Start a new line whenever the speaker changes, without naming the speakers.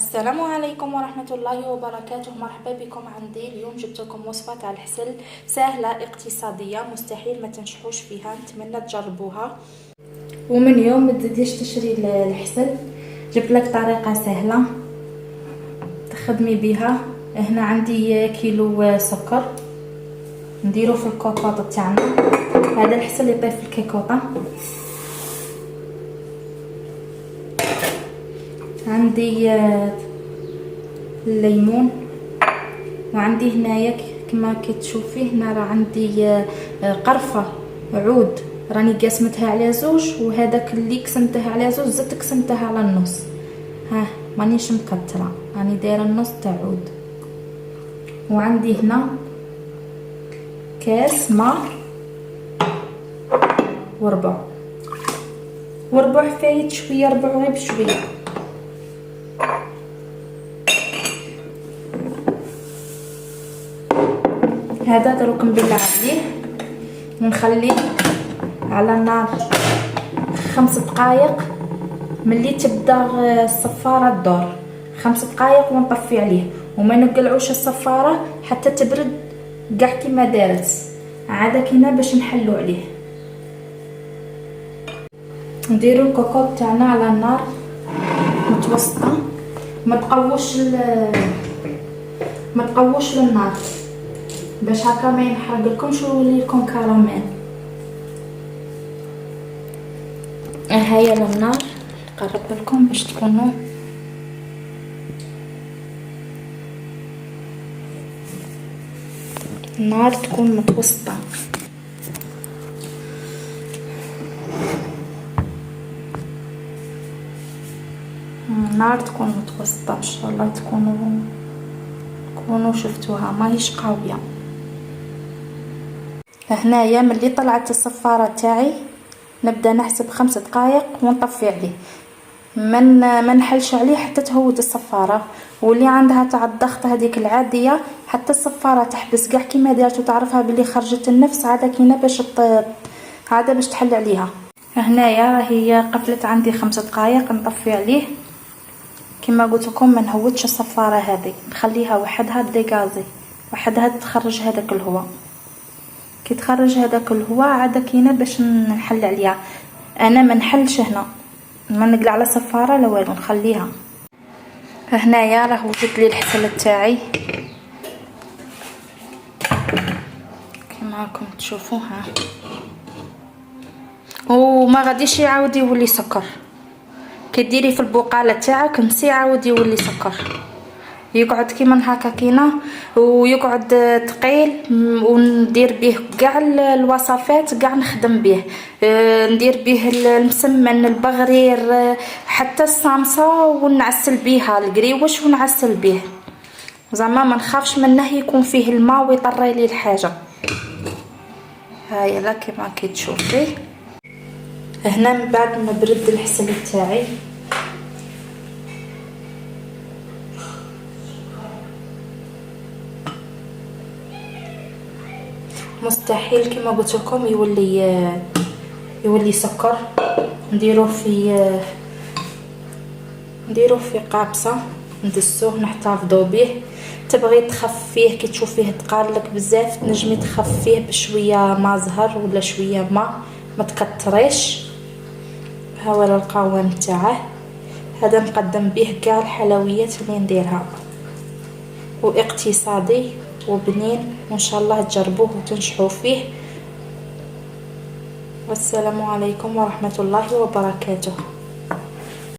السلام عليكم ورحمة الله وبركاته. مرحبا بكم عندي. اليوم جبت لكم وصفة تاع الحسل سهلة اقتصادية، مستحيل ما تنجحوش فيها، نتمنى تجربوها. ومن يوم ما تزيديش تشري الحسل، جبت لك طريقة سهلة تخدمي بها. هنا عندي كيلو سكر نديرو في الكوكوط تاعنا. هذا الحسل يطيب في الكيكوطة. عندي الليمون، وعندي هنايا كما كتشوفي هنا راه عندي قرفه عود راني قاسمتها على زوج، وهذاك اللي قسمتها على زوج زدت قسمتها على النص. ها مانيش مكتره، راني دايره النص تاع عود. وعندي هنا كاس ماء وربع فايت شويه، ربع غير بشويه. هذا دروك نبلع عليه ونخليه على النار 5 دقائق. ملي تبدا الصفاره تدور 5 دقائق ونطفي عليه، وما نقلعوش الصفاره حتى تبرد كاع كيما دارت. عاد كينا باش نحلو عليه. نديرو الكوكوط تاعنا على النار متوسطه، ما تقووش للنار باش هكا ما ينحرقلكمش ويولي لكم كراميل. هيا للنار نقرب لكم باش تكونوا النار تكون متوسطه. النار تكون متوسطه ان شاء الله. تكونوا شفتوها ماهيش قويه. هنايا ملي طلعت الصفاره تاعي نبدا نحسب 5 دقائق ونطفي عليه. ما نحلش عليه حتى تهود الصفاره. واللي عندها تاع الضغط هذيك العاديه حتى الصفاره تحبس كاع كيما دارت وتعرفها بلي خرجت النفس، عاده كينا باش تحل عليها. هنايا راهي قفلت عندي 5 دقائق. نطفي عليه كما قلت لكم، ما نهودش الصفاره هذه، نخليها وحدها ديغازي وحدها تخرج هذاك الهواء. كي تخرج هذاك الهواء عاد كاينه باش نحل عليها. انا ما نحلش هنا، ما نقلع على صفاره لا والو، نخليها. هنايا راه وجد لي الحسل تاعي كما راكم تشوفوها، وما غاديش يعاود يولي سكر. كديري في البقاله تاعك نسي عاود يولي سكر، يقعد كيما هكا كينا ويقعد ثقيل. وندير به كاع الوصفات كاع نخدم به. ندير به المسمن، البغرير، حتى الصامصه، ونعسل بها القريوش ونعسل به. زعما ما نخافش منه يكون فيه الماء ويطري لي الحاجه. هاي لا كيما كتشوفي. هنا من بعد ما برد الحسل تاعي مستحيل كما قلت لكم يولي سكر. نديروه في قابصه ندسوه نحتفظوا به. تبغي تخفيه كي تشوفيه تقارلك بزاف تنجمي تخفيه بشويه ما زهر ولا شويه ما تكتريش. ها هو القوام تاعه. هذا نقدم به كاع الحلويات اللي نديرها، واقتصادي وبنين، وان شاء الله تجربوه وتنجحوا فيه. والسلام عليكم ورحمة الله وبركاته.